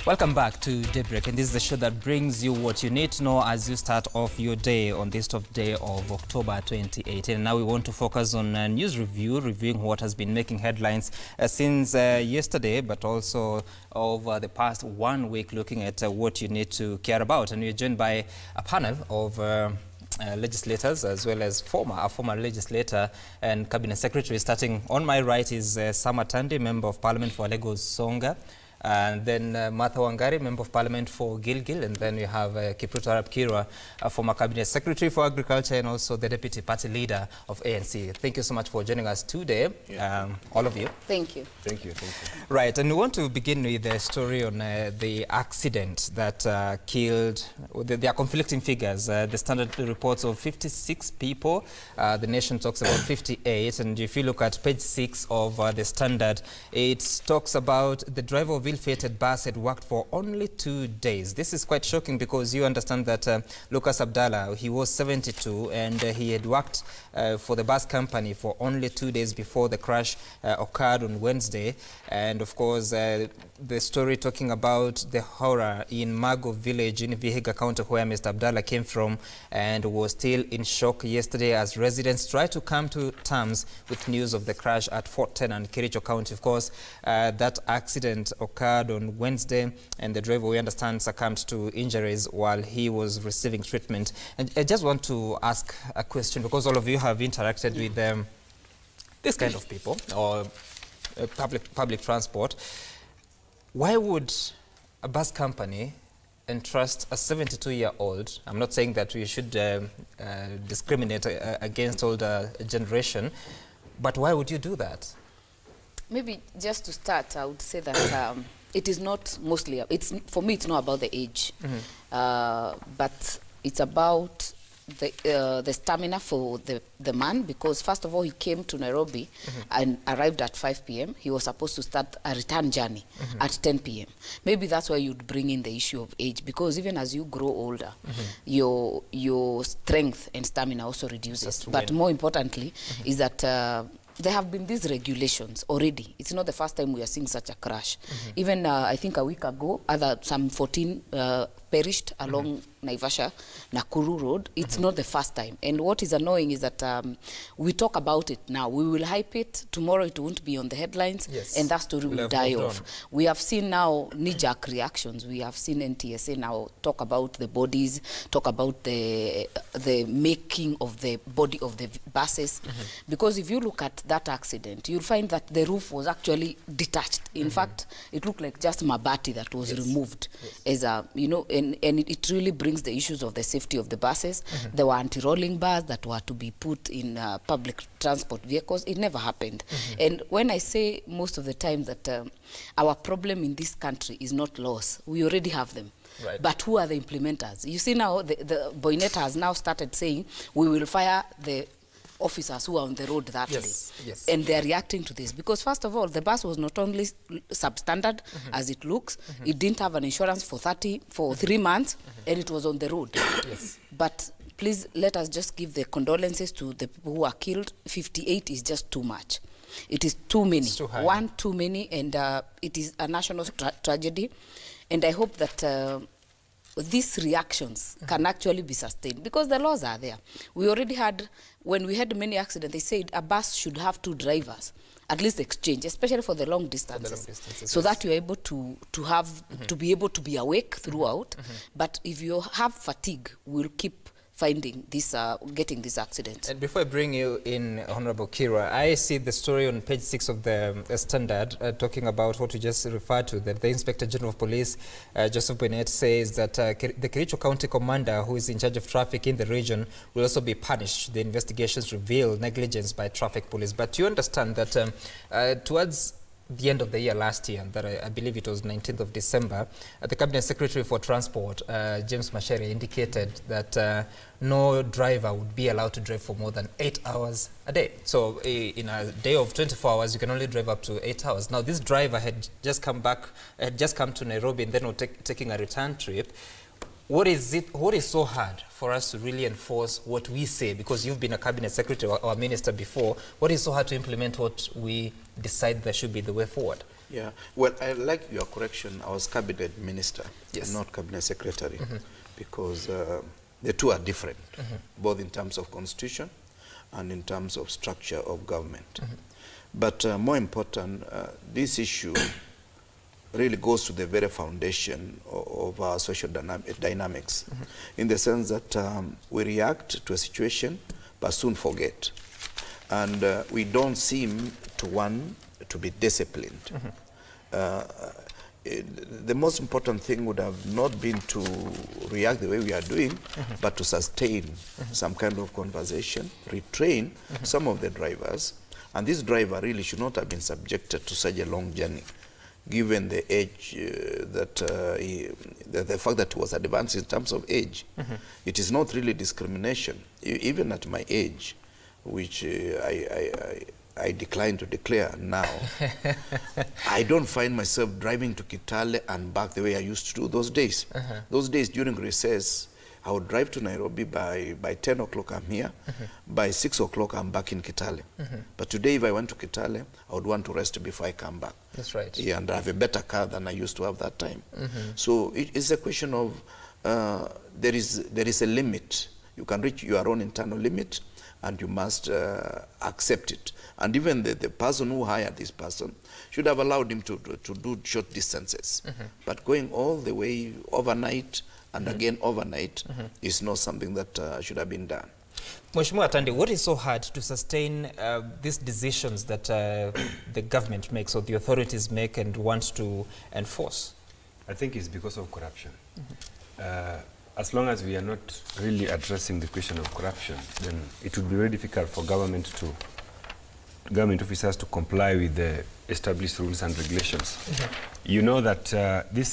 Welcome back to Daybreak, and this is the show that brings you what you need to know as you start off your day on this 12th day of October 2018. And now we want to focus on news reviewing what has been making headlines since yesterday, but also over the past 1 week, looking at what you need to care about. And we're joined by a panel of legislators, as well as a former legislator and cabinet secretary. Starting on my right is Sam Atandi, member of parliament for Lagos Songa. And then Martha Wangari, Member of Parliament for Gilgil, and then we have Kipruto Arap Kirwa, former Cabinet Secretary for Agriculture and also the Deputy Party Leader of ANC. Thank you so much for joining us today, all of you. Thank you. Thank you. Thank you. Right, and we want to begin with the story on the accident that killed. There are conflicting figures. The Standard reports of 56 people. The Nation talks about 58, and if you look at page 6 of the Standard, it talks about the driver of ill-fated bus had worked for only 2 days. This is quite shocking because you understand that Lucas Abdallah, he was 72 and he had worked for the bus company for only 2 days before the crash occurred on Wednesday. And of course, the story talking about the horror in Mago village in Vihiga County, where Mr. Abdallah came from, and was still in shock yesterday as residents tried to come to terms with news of the crash at Fort 10 and Kericho County. Of course, that accident occurred on Wednesday, and the driver, we understand, succumbed to injuries while he was receiving treatment. And I just want to ask a question, because all of you have interacted with this kind of people, or public transport. Why would a bus company entrust a 72-year-old, I'm not saying that we should discriminate against older generation, but why would you do that? Maybe just to start, I would say that it is not mostly, for me, it's not about the age, but it's about the stamina for the man, because first of all, he came to Nairobi and arrived at 5 p.m. He was supposed to start a return journey at 10 p.m. Maybe that's why you'd bring in the issue of age, because even as you grow older, your strength and stamina also reduces. But more importantly is that there have been these regulations already. It's not the first time we are seeing such a crash. Even I think a week ago, some 14 perished along Naivasha, Nakuru Road. It's not the first time. And what is annoying is that we talk about it now. We will hype it. Tomorrow it won't be on the headlines. Yes. And that story will die off. We have seen now knee-jerk reactions. We have seen NTSA now talk about the bodies, talk about the making of the body of the buses. Because if you look at that accident, you'll find that the roof was actually detached. In fact, it looked like just mabati that was removed as a, you know, and it really brings the issues of the safety of the buses. There were anti-rolling bars that were to be put in public transport vehicles. It never happened. And when I say most of the time that our problem in this country is not laws, we already have them. Right. But who are the implementers? You see now, the Boynet has now started saying, we will fire the officers who are on the road that day. And they're reacting to this because, first of all, the bus was not only substandard as it looks, it didn't have an insurance for 3 months, and it was on the road. But please let us just give the condolences to the people who are killed. 58 is just too much. It is too many. One too many, and it is a national tragedy. And I hope that these reactions can actually be sustained, because the laws are there. We already had, when we had many accidents, they said a bus should have 2 drivers, at least exchange, especially for the long distances, so that you're able to be able to be awake throughout. But if you have fatigue, we'll keep finding this, getting this accident. And before I bring you in, Honorable Kira, I see the story on page 6 of the Standard talking about what you just referred to, that the Inspector General of Police, Joseph Bennett, says that the Kericho County Commander, who is in charge of traffic in the region, will also be punished. The investigations reveal negligence by traffic police. But you understand that towards the end of the year last year, that I believe it was 19th of December, the Cabinet Secretary for Transport, James Mashere, indicated that no driver would be allowed to drive for more than 8 hours a day. So in a day of 24 hours, you can only drive up to 8 hours. Now, this driver had just come to Nairobi and then was taking a return trip. What is so hard for us to really enforce what we say? Because you've been a cabinet secretary or a minister before. What is so hard to implement what we decide that should be the way forward? Yeah, well, I like your correction. I was cabinet minister, Yes. not cabinet secretary, because the two are different, both in terms of constitution and in terms of structure of government. But more important, this issue really goes to the very foundation of our social dynamics, in the sense that we react to a situation but soon forget. And we don't seem to want to be disciplined. The most important thing would have not been to react the way we are doing, but to sustain some kind of conversation, retrain some of the drivers. And this driver really should not have been subjected to such a long journey, given the age, the fact that he was advanced in terms of age. It is not really discrimination. Even at my age, which I decline to declare now, I don't find myself driving to Kitale and back the way I used to do those days. Those days during recess, I would drive to Nairobi by 10 o'clock I'm here, by 6 o'clock I'm back in Kitale. But today if I went to Kitale, I would want to rest before I come back. That's right. Yeah, and I have a better car than I used to have that time. So it is a question of, there is a limit. You can reach your own internal limit, and you must accept it. And even the person who hired this person should have allowed him to do short distances. But going all the way overnight and again overnight is not something that should have been done. Mheshimiwa Atandi, what is so hard to sustain these decisions that the government makes or the authorities make and want to enforce? I think it's because of corruption. As long as we are not really addressing the question of corruption, then it would be very difficult for government officers to comply with the established rules and regulations. You know that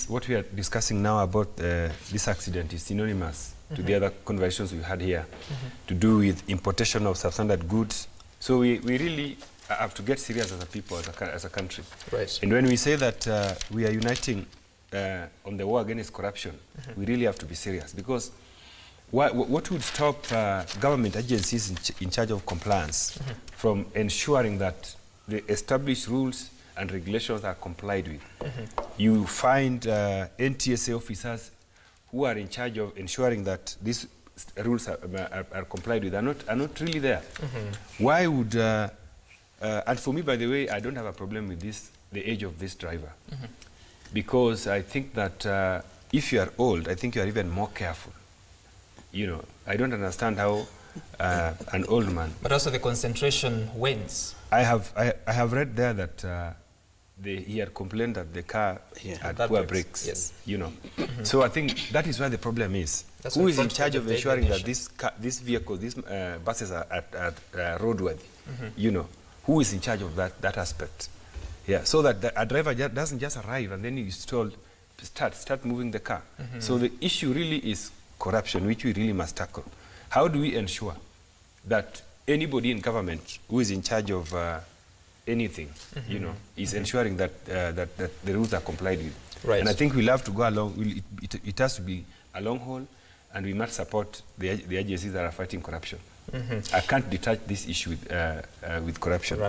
what we are discussing now about this accident is synonymous to the other conversations we had here, to do with importation of substandard goods. So we really have to get serious as a people, as a country. Right. And when we say that we are uniting on the war against corruption, we really have to be serious, because what would stop government agencies in charge of compliance from ensuring that the established rules and regulations are complied with? You find NTSA officers who are in charge of ensuring that these rules are complied with are not really there. Why would and for me, by the way, I don't have a problem with the age of this driver. Because I think that if you are old, I think you are even more careful. You know, I don't understand how an old man... But also the concentration wanes. I have read there that he had complained that the car had poor brakes. Yes. You know. So I think that is where the problem is. That's who is in charge of ensuring that these vehicles, these buses are roadworthy? You know, who is in charge of that aspect? Yeah, so that a driver doesn't just arrive and then he's told, start moving the car. So the issue really is corruption, which we really must tackle. How do we ensure that anybody in government who is in charge of anything, you know, is ensuring that that the rules are complied with? Right. And I think we'll have to go along. It has to be a long haul, and we must support the agencies that are fighting corruption. I can't detach this issue with corruption. Right.